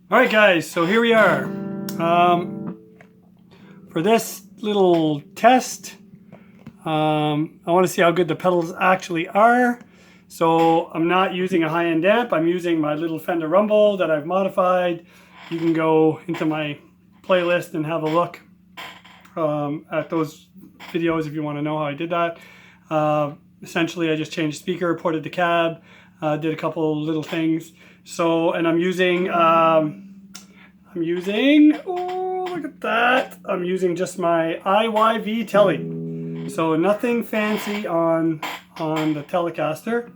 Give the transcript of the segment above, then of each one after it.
Alright guys, so here we are. For this little test, I want to see how good the pedals actually are. So I'm not using a high-end amp, I'm using my little Fender Rumble that I've modified. You can go into my playlist and have a look at those videos if you want to know how I did that. Essentially I just changed speaker, ported the cab, did a couple little things. So, and I'm using, oh, look at that. I'm using just my IYV Telly. So nothing fancy on the Telecaster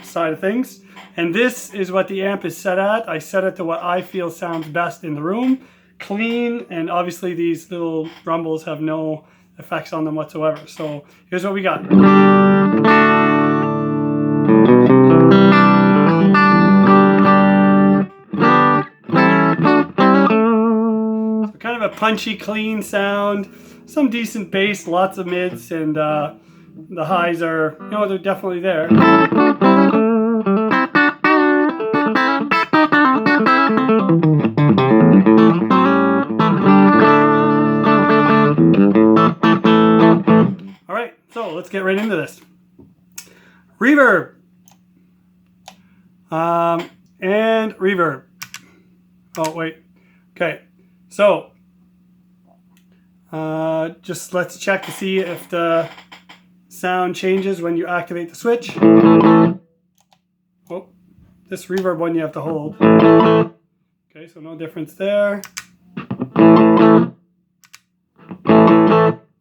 side of things. And this is what the amp is set at. I set it to what I feel sounds best in the room. Clean, and obviously these little rumbles have no effects on them whatsoever. So here's what we got. Kind of a punchy, clean sound, some decent bass, lots of mids, and the highs are, you know, they're definitely there. All right, so let's get right into this. Reverb. And reverb. Oh, wait. Okay, so just let's check to see if the sound changes when you activate the switch. Oh, this reverb one you have to hold. Okay, so no difference there.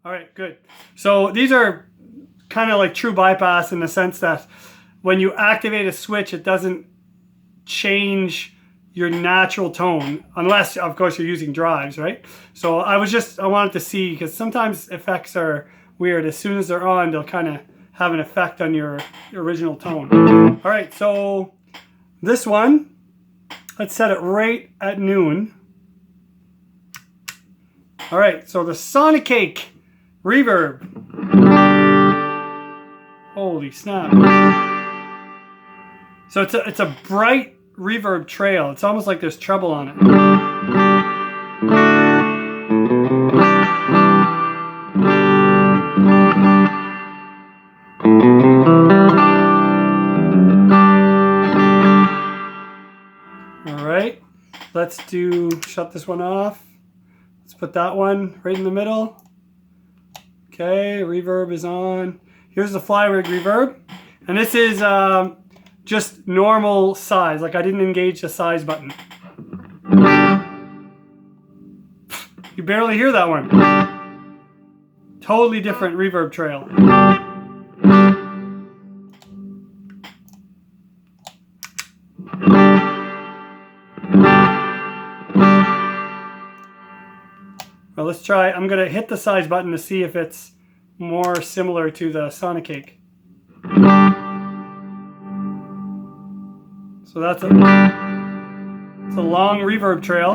All right, good. So these are kind of like true bypass in the sense that when you activate a switch, it doesn't change your natural tone, unless of course you're using drives, right? So I wanted to see, because sometimes effects are weird. As soon as they're on, they'll kind of have an effect on your original tone. All right, so this one, let's set it right at noon. All right, so the Sonicake Reverb. Holy snap. So it's a bright reverb trail. It's almost like there's treble on it. All right, let's shut this one off. Let's put that one right in the middle. Okay, reverb is on. Here's the FlyRig reverb, and this is just normal size, like I didn't engage the size button. You barely hear that one. Totally different reverb trail. Well, let's try, I'm gonna hit the size button to see if it's more similar to the Sonicake. So it's a long reverb trail.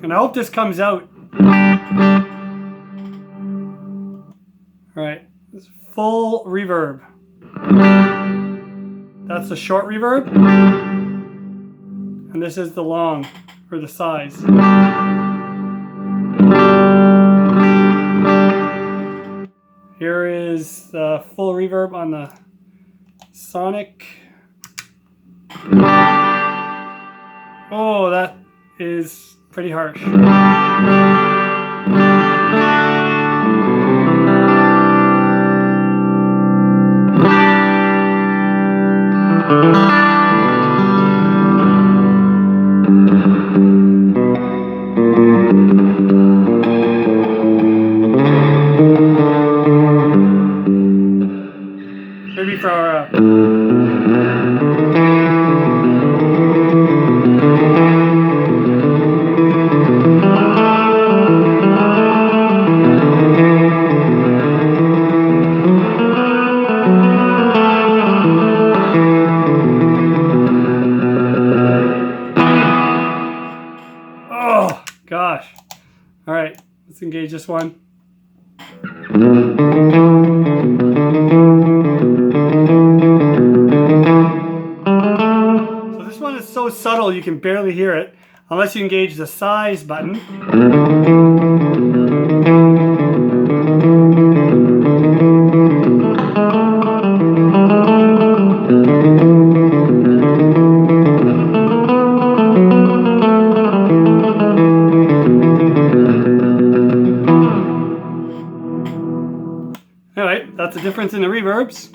And I hope this comes out. All right, this full reverb. That's the short reverb. And this is the long, or the size. Here is the full reverb on the Sonic. Oh, that is pretty harsh. Maybe for our oh gosh. All right, let's engage this one. just so subtle you can barely hear it unless you engage the size button. Alright, that's the difference in the reverbs.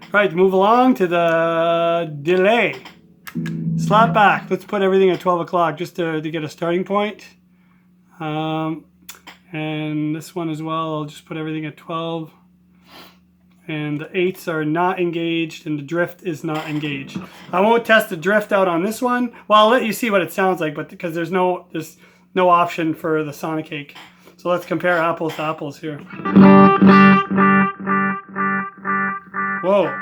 Alright, move along to the delay. Slap back. Let's put everything at 12 o'clock just to get a starting point. And this one as well, I'll just put everything at 12. And the 8s are not engaged and the drift is not engaged. I won't test the drift out on this one. Well, I'll let you see what it sounds like, but because there's no option for the Sonicake. So let's compare apples to apples here. Whoa.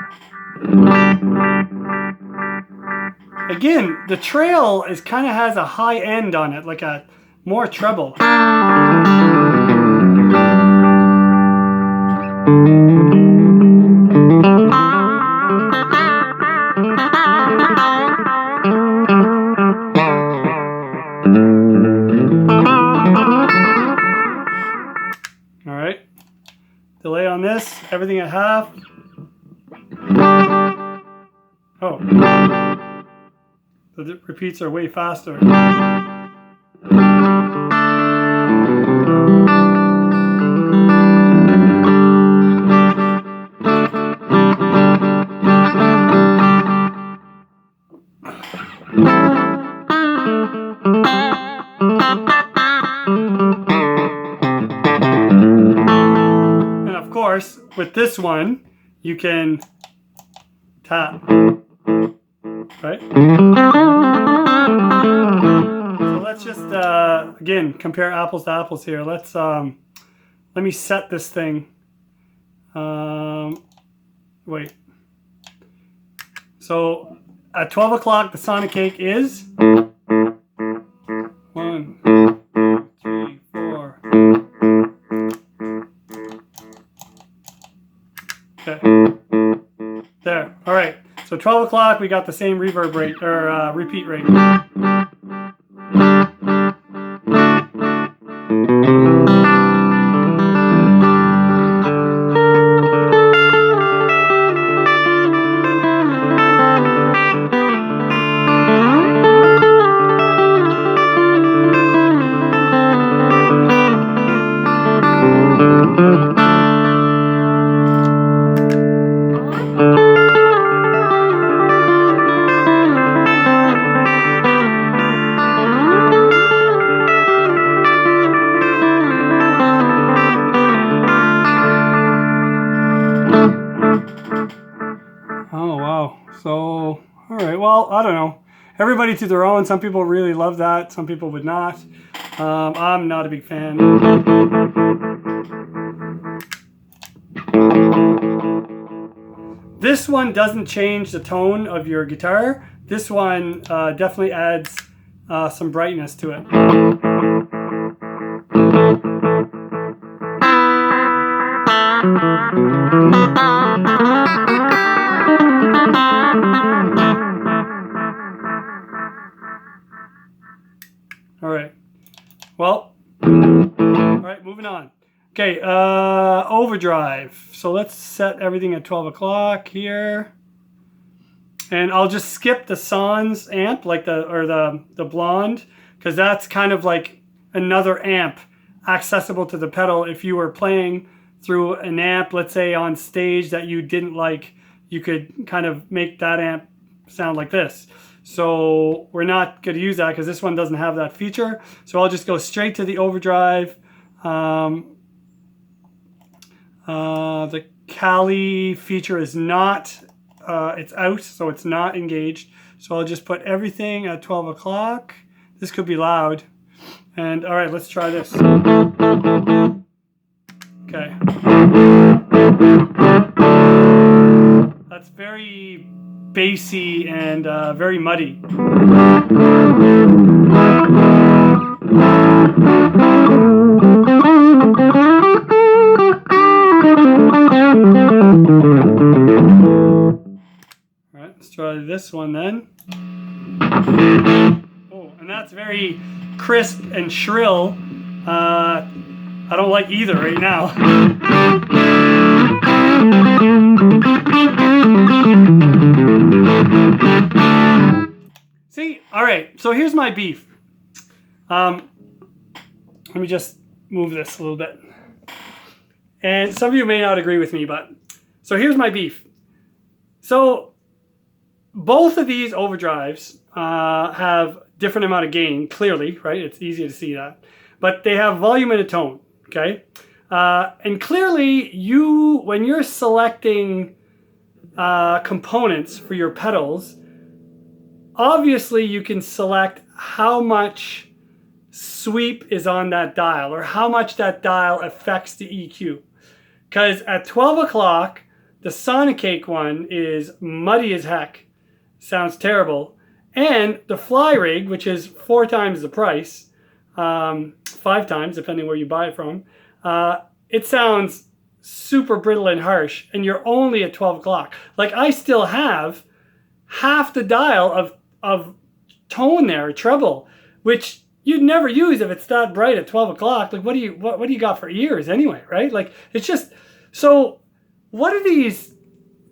Again, the trail is kind of has a high end on it, like a more treble. All right. Delay on this, everything at half. Oh, the repeats are way faster. And of course, with this one, you can tap, right? So let's just again compare apples to apples here. Let's let me set this thing. Wait. So at 12 o'clock, the Sonicake is 1, 2, 3, 4. Okay. There. All right. So 12 o'clock, we got the same reverb rate or repeat rate. Oh, wow. So, all right. Well, I don't know. Everybody to their own. Some people really love that. Some people would not. I'm not a big fan. This one doesn't change the tone of your guitar. This one definitely adds some brightness to it. All right. Well, all right, moving on. Okay, Overdrive. So let's set everything at 12 o'clock here. And I'll just skip the Sans amp, like the blonde, because that's kind of like another amp accessible to the pedal. If you were playing through an amp, let's say on stage that you didn't like, you could kind of make that amp sound like this. So we're not going to use that because this one doesn't have that feature. So I'll just go straight to the Overdrive. The Cali feature is not, it's out, so it's not engaged. So I'll just put everything at 12 o'clock. This could be loud. And all right, let's try this. Okay. That's very bassy and very muddy. All right, let's try this one then. Oh, and that's very crisp and shrill. I don't like either right now. See, all right, so here's my beef. Let me just move this a little bit. And some of you may not agree with me, but so here's my beef. So both of these overdrives have different amount of gain, clearly, right? It's easy to see that. But they have volume and a tone, okay? And clearly, when you're selecting components for your pedals, obviously you can select how much sweep is on that dial or how much that dial affects the EQ. Because at 12 o'clock, the Sonicake one is muddy as heck. Sounds terrible. And the FlyRig, which is 4 times the price, 5 times, depending where you buy it from, it sounds super brittle and harsh, and you're only at 12 o'clock. Like, I still have half the dial of tone there, treble, which you'd never use if it's that bright at 12 o'clock. Like, what do you got for ears anyway, right? Like, it's just, so what do these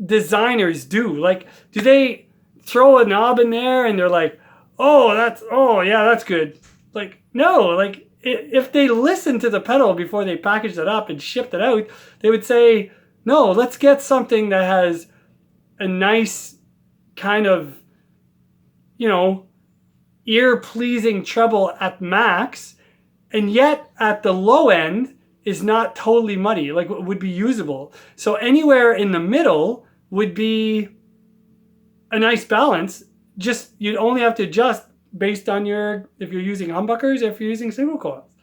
designers do? Like, do they throw a knob in there and they're like, oh yeah, that's good. Like, no, like, if they listened to the pedal before they packaged it up and shipped it out, they would say, no, let's get something that has a nice kind of, you know, ear-pleasing treble at max, and yet at the low end is not totally muddy, like would be usable. So anywhere in the middle would be a nice balance. Just, you'd only have to adjust based on if you're using humbuckers, if you're using single coils,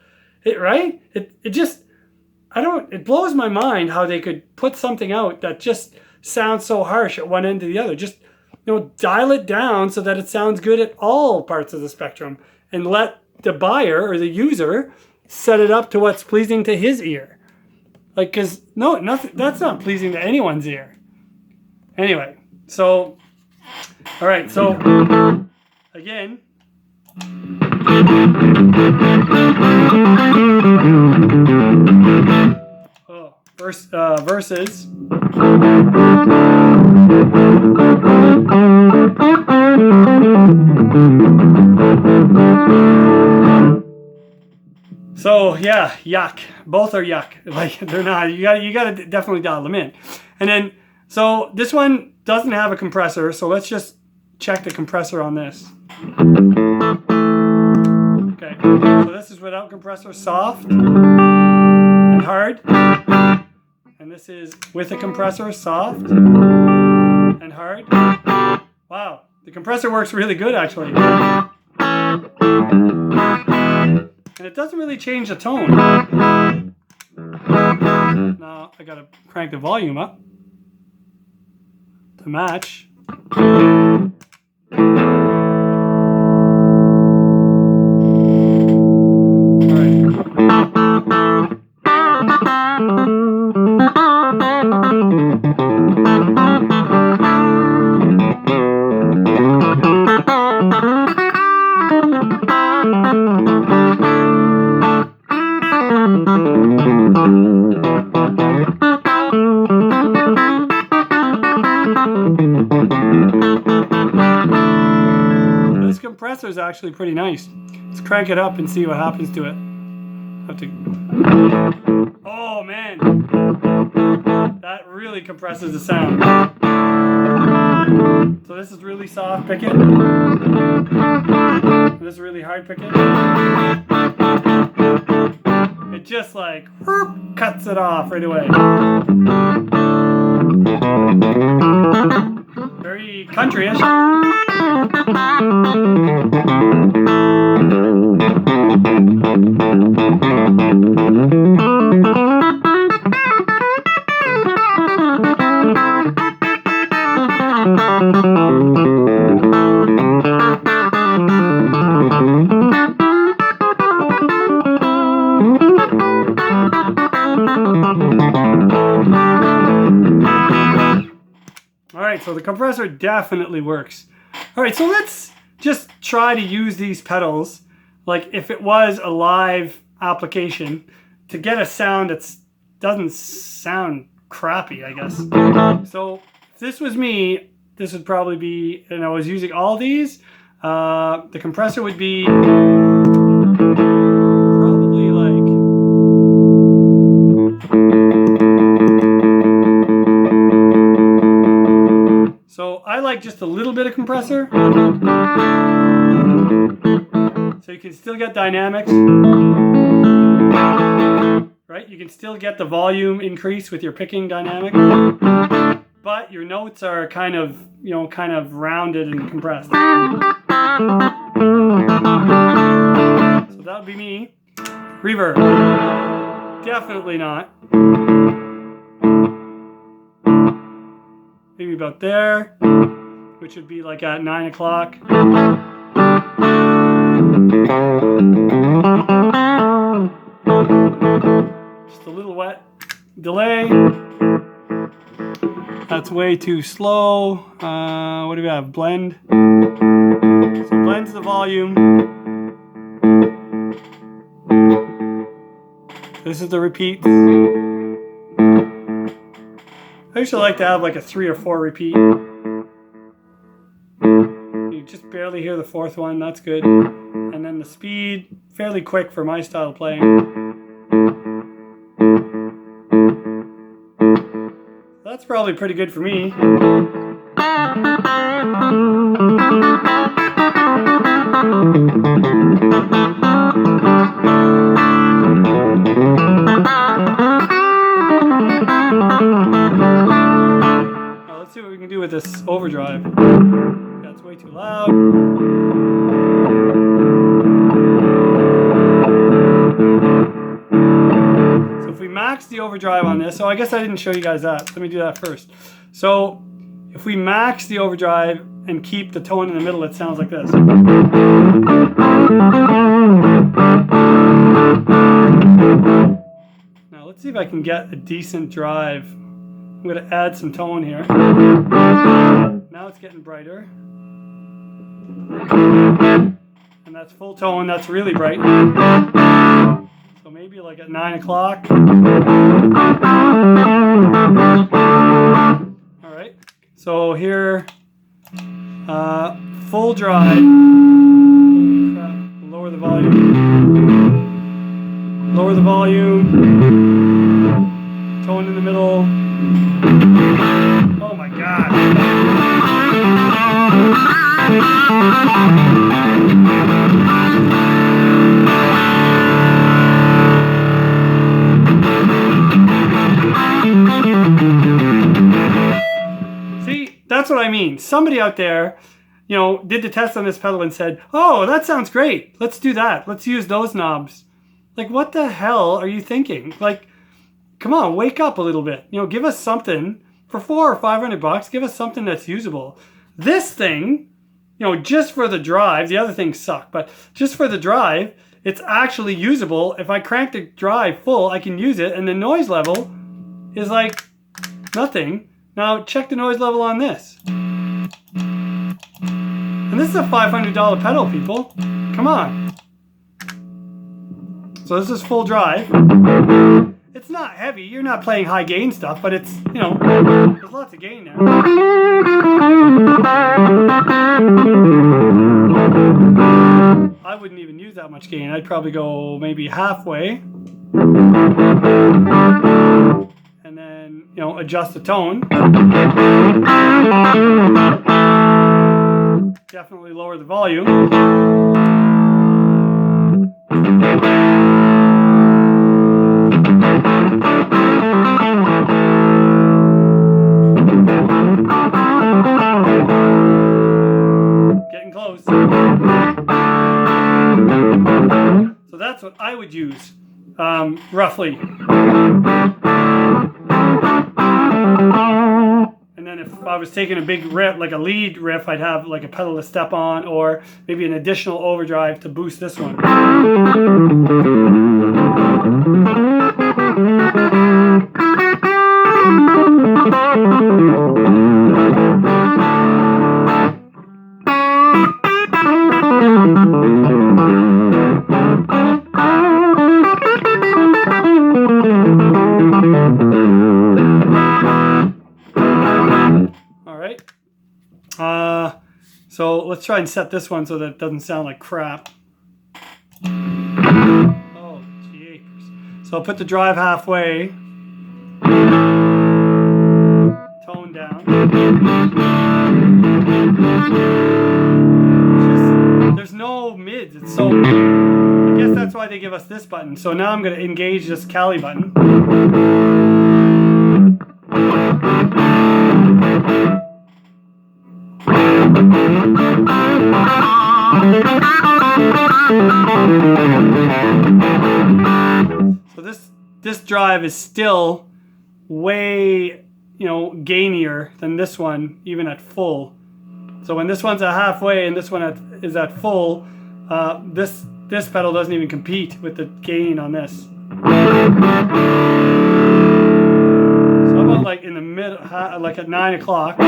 right? It blows my mind how they could put something out that just sounds so harsh at one end to the other. Just, you know, dial it down so that it sounds good at all parts of the spectrum, and let the buyer or the user set it up to what's pleasing to his ear. Like, because nothing, that's not pleasing to anyone's ear. Anyway, so, all right, so again. Verses. So yeah, yuck. Both are yuck. Like, they're not. You gotta definitely dial them in. And then, so this one doesn't have a compressor. So let's just check the compressor on this. Okay. So this is without compressor, soft and hard. And this is with a compressor, soft and hard. Wow, the compressor works really good actually. And it doesn't really change the tone. Now I gotta crank the volume up to match. This compressor is actually pretty nice. Let's crank it up and see what happens to it. Oh man, that really compresses the sound. So this is really soft picking. This is really hard picking. It just like whoop, cuts it off right away. Very country-ish. All right, so the compressor definitely works. All right, so let's just try to use these pedals like if it was a live application to get a sound that doesn't sound crappy, I guess. So if this was me, this would probably be, and I was using all these, the compressor would be probably like, so I like just a little bit of compressor, so you can still get dynamics, right? You can still get the volume increase with your picking dynamic, but your notes are kind of, you know, kind of rounded and compressed. So that would be me. Reverb. Definitely not. Maybe about there, which would be like at 9 o'clock. Just a little wet delay. That's way too slow. What do we have? Blend. So blends the volume. This is the repeats. I usually like to have like a 3 or 4 repeat. You just barely hear the 4th one, that's good. And then the speed, fairly quick for my style of playing. That's probably pretty good for me. Now let's see what we can do with this overdrive. That's way too loud. So if we max the overdrive on this, so I guess I didn't show you guys that. Let me do that first. So if we max the overdrive and keep the tone in the middle, it sounds like this. Now let's see if I can get a decent drive. I'm going to add some tone here. Now it's getting brighter. And that's full tone, that's really bright. So maybe like at 9 o'clock. Alright, so here, full drive. Holy crap. Lower the volume. Lower the volume. Tone in the middle. Oh my god. See, that's what I mean. Somebody out there, you know, did the test on this pedal and said, oh, that sounds great. Let's do that. Let's use those knobs. Like, what the hell are you thinking? Like, come on, wake up a little bit. You know, give us something for $400 or $500. Give us something that's usable. This thing, you know, just for the drive, the other things suck, but just for the drive, it's actually usable. If I crank the drive full, I can use it, and the noise level is like nothing. Now check the noise level on this. And this is a $500 pedal, people. Come on. So this is full drive. It's not heavy. You're not playing high gain stuff, but it's, you know, there's lots of gain there. I wouldn't even use that much gain. I'd probably go maybe halfway. And then, you know, adjust the tone. Definitely lower the volume. Getting close. So that's what I would use, roughly. And then if I was taking a big riff, like a lead riff, I'd have like a pedal to step on, or maybe an additional overdrive to boost this one. let's try and set this one so that it doesn't sound like crap. Oh, jeepers. So I'll put the drive halfway. Tone down. There's no mids. It's so... I guess that's why they give us this button. So now I'm going to engage this Cali button. So this drive is still way, you know, gainier than this one, even at full. So when this one's at halfway and this one is at full, this pedal doesn't even compete with the gain on this. So about like in the mid, like at 9 o'clock.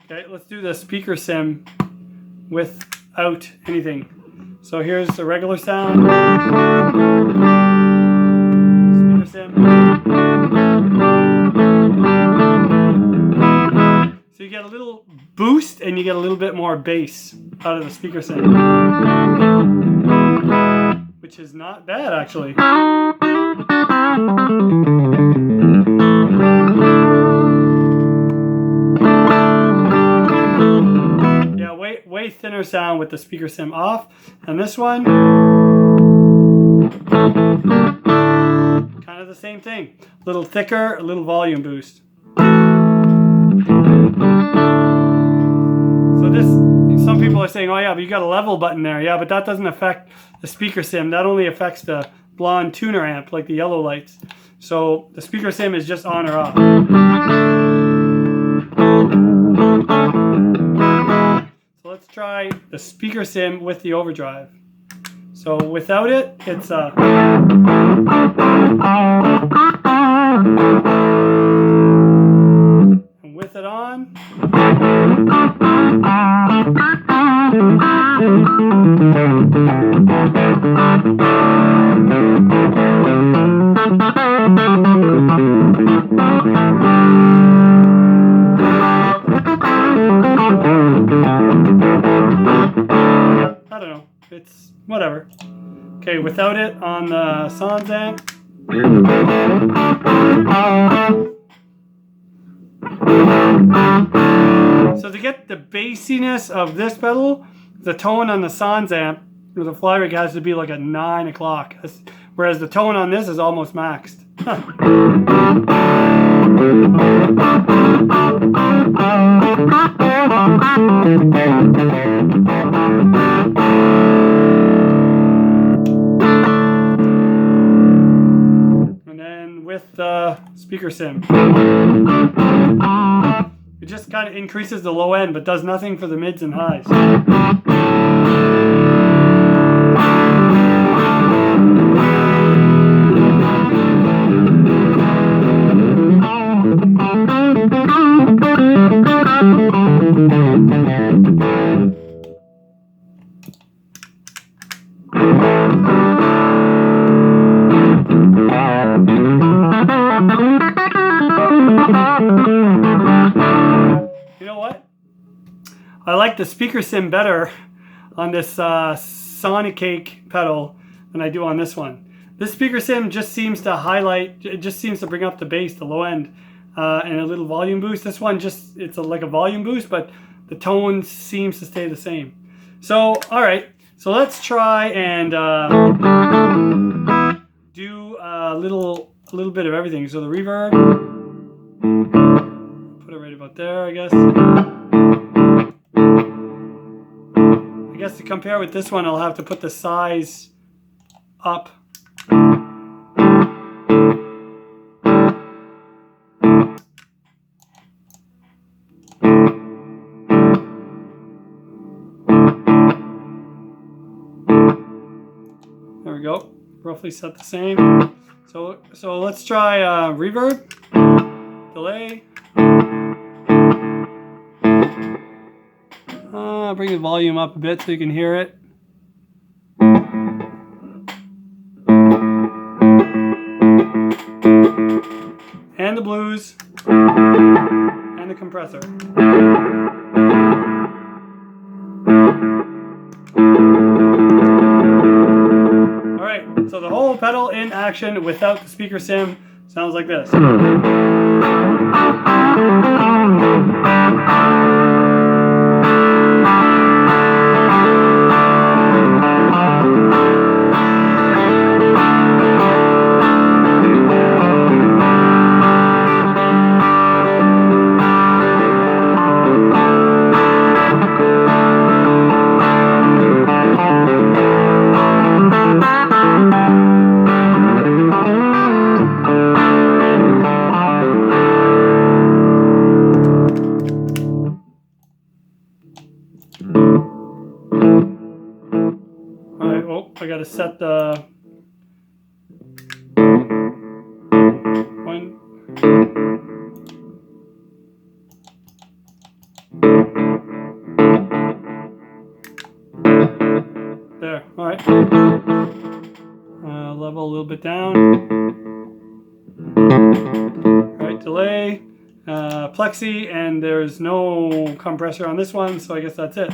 Okay, let's do the speaker sim without anything. So here's the regular sound. Speaker sim. So you get a little boost and you get a little bit more bass out of the speaker sim, which is not bad actually. Yeah, way thinner sound with the speaker sim off, and this one kind of the same thing. A little thicker, a little volume boost. So this, some people are saying, oh yeah, but you got a level button there. Yeah, but that doesn't affect the speaker sim. That only affects the blonde tuner amp, like the yellow lights. So the speaker sim is just on or off. So let's try the speaker sim with the overdrive. So without it, it's and with it on, I don't know, it's whatever. Okay, without it on the Sans amp. So to get the bassiness of this pedal, the tone on the Sans amp with the FlyRig has to be like at 9 o'clock, whereas the tone on this is almost maxed. And then with the speaker sim, it just kind of increases the low end but does nothing for the mids and highs. You know what? I like the speaker sim better on this Sonicake pedal than I do on this one. This speaker sim just seems to highlight, it just seems to bring up the bass, the low end, and a little volume boost. This one just, it's like a volume boost, but the tone seems to stay the same. So, all right, so let's try and do a little bit of everything. So the reverb, put it right about there, I guess. I guess to compare with this one, I'll have to put the size up. There we go. Roughly set the same. So let's try reverb, delay. Bring the volume up a bit so you can hear it. And the blues. And the compressor. Alright, so the whole pedal in action without the speaker sim sounds like this. Alright, oh, I gotta set the one. There, alright. Level a little bit down. Alright, delay, plexi, and there's no compressor on this one, so I guess that's it.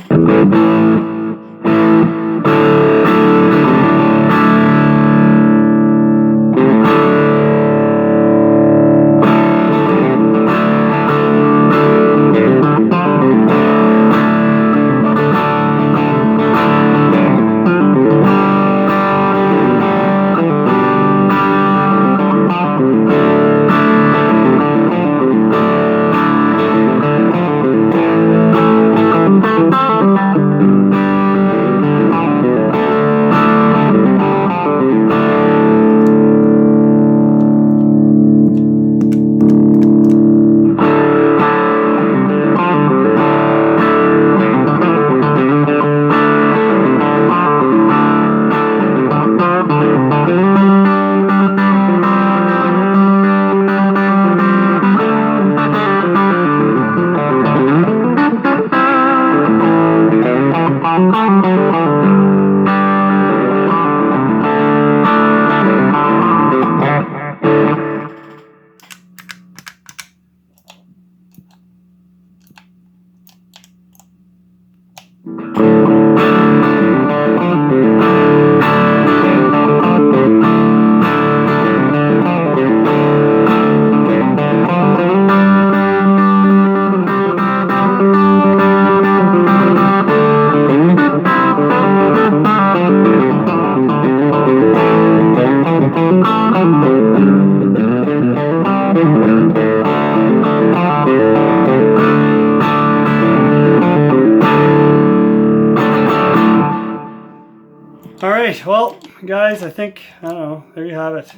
All right, well, guys, I think, I don't know, there you have it.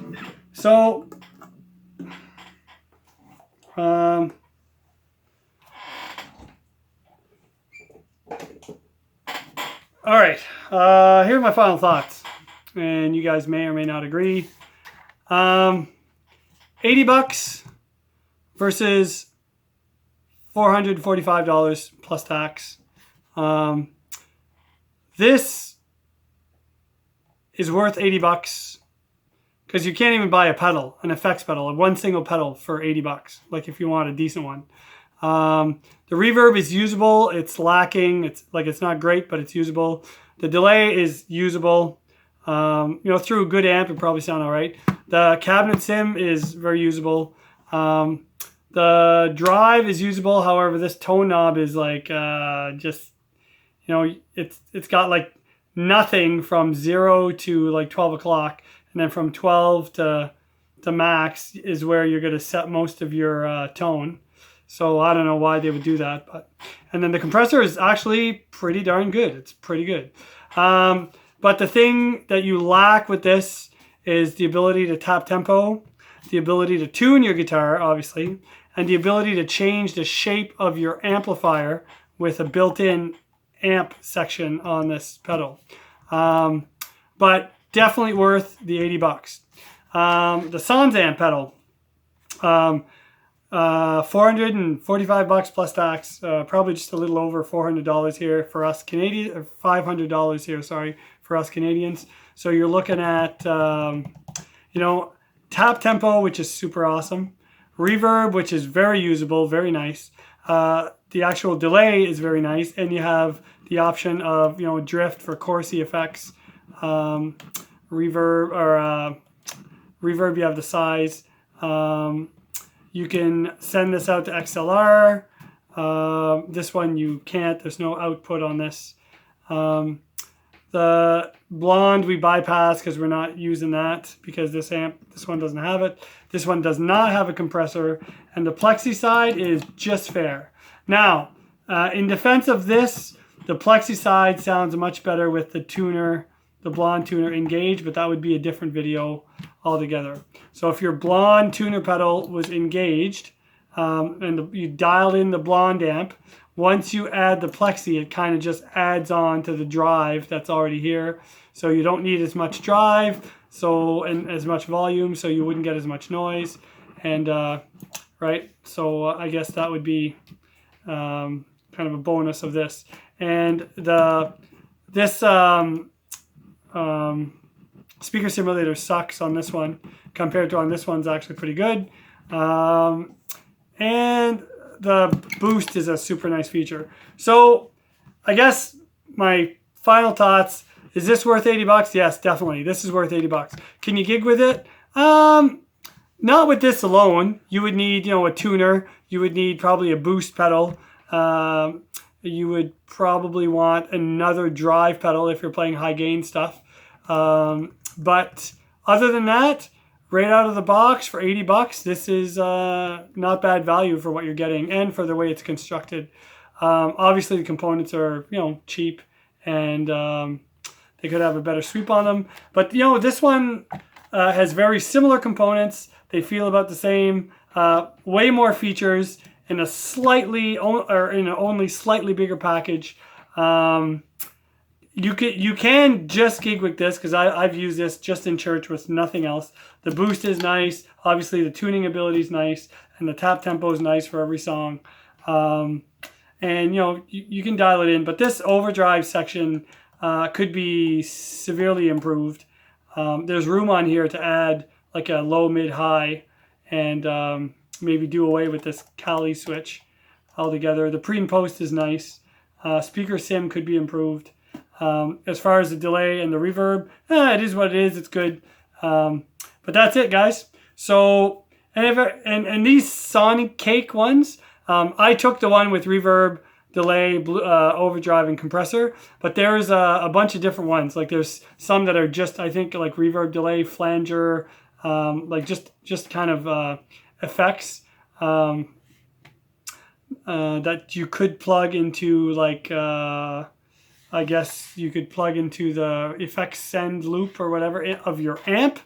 So, all right, here are my final thoughts, and you guys may or may not agree. 80 bucks versus $445 plus tax. This is worth 80 bucks because you can't even buy a pedal, an effects pedal, one single pedal for 80 bucks, like if you want a decent one. The reverb is usable. It's lacking. It's not great, but it's usable. The delay is usable. You know, through a good amp, it probably sound all right. The cabinet sim is very usable. The drive is usable. However, this tone knob is like just, you know, it's got like nothing from 0 to like 12 o'clock, and then from 12 to max is where you're going to set most of your tone. So I don't know why they would do that, and then the compressor is actually pretty darn good. It's pretty good. But the thing that you lack with this is the ability to tap tempo, the ability to tune your guitar, obviously, and the ability to change the shape of your amplifier with a built-in amp section on this pedal. But definitely worth the 80 bucks. The Sans amp pedal, 445 bucks plus tax, probably just a little over $400 here for us Canadians, or $500 here, sorry, for us Canadians. So you're looking at, you know, tap tempo, which is super awesome. Reverb, which is very usable, very nice. The actual delay is very nice, and you have the option of, you know, drift for chorusy effects. Reverb, you have the size. You can send this out to XLR. This one you can't. There's no output on this. The blonde we bypass because we're not using that because this one doesn't have it. This one does not have a compressor, and the plexi side is just fair. Now, in defense of this, the plexi side sounds much better with the tuner, the blonde tuner engaged, but that would be a different video altogether. So if your blonde tuner pedal was engaged and you dialed in the blonde amp, once you add the plexi, it kind of just adds on to the drive that's already here. So you don't need as much drive and as much volume, so you wouldn't get as much noise. And right, so I guess that would be kind of a bonus of this. And this speaker simulator sucks on this one compared to on this one's actually pretty good. And the boost is a super nice feature. So I guess my final thoughts, is this worth 80 bucks? Yes, definitely. This is worth 80 bucks. Can you gig with it? Not with this alone. You would need, you know, a tuner. You would need probably a boost pedal. You would probably want another drive pedal if you're playing high gain stuff. But other than that, right out of the box for 80 bucks, this is not bad value for what you're getting and for the way it's constructed. Obviously, the components are, you know, cheap, and they could have a better sweep on them. But, you know, this one has very similar components. They feel about the same, way more features in a only slightly bigger package. You can just gig with this because I've used this just in church with nothing else. The boost is nice. Obviously, the tuning ability is nice, and the tap tempo is nice for every song. And you know, you can dial it in, but this overdrive section could be severely improved. There's room on here to add like a low, mid, high, and maybe do away with this Kali switch altogether. The pre and post is nice. Speaker sim could be improved. As far as the delay and the reverb, it is what it is. It's good. But that's it, guys. So, and these Sonicake ones, I took the one with reverb, delay, overdrive, and compressor. But there's a bunch of different ones. Like there's some that are just, I think, like reverb, delay, flanger, like just kind of effects that you could plug into, like I guess you could plug into the effects send loop or whatever of your amp.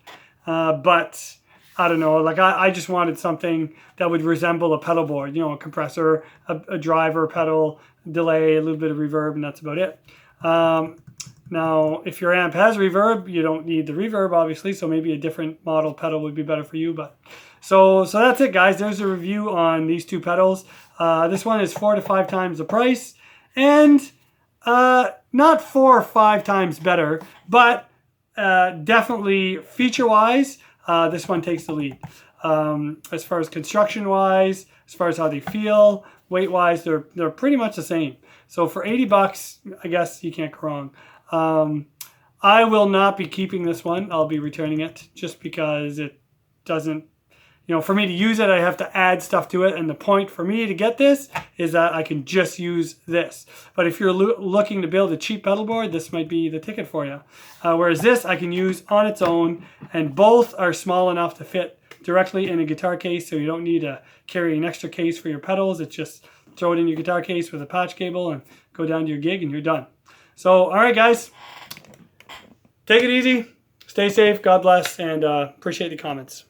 But I don't know, like I just wanted something that would resemble a pedal board, you know, a compressor, a driver pedal, delay, a little bit of reverb, and that's about it. Now, if your amp has reverb, you don't need the reverb, obviously, so maybe a different model pedal would be better for you. But so that's it, guys. There's a review on these two pedals. This one is 4 to 5 times the price, and not 4 or 5 times better, but definitely feature-wise, this one takes the lead. As far as construction-wise, as far as how they feel, weight-wise, they're pretty much the same. So for 80 bucks, I guess you can't go wrong. I will not be keeping this one. I'll be returning it just because it doesn't, you know, for me to use it, I have to add stuff to it. And the point for me to get this is that I can just use this. But if you're looking to build a cheap pedal board, this might be the ticket for you. Whereas this I can use on its own, and both are small enough to fit directly in a guitar case, so you don't need to carry an extra case for your pedals. It's just throw it in your guitar case with a patch cable and go down to your gig and you're done. So, all right, guys, take it easy, stay safe, God bless, and appreciate the comments.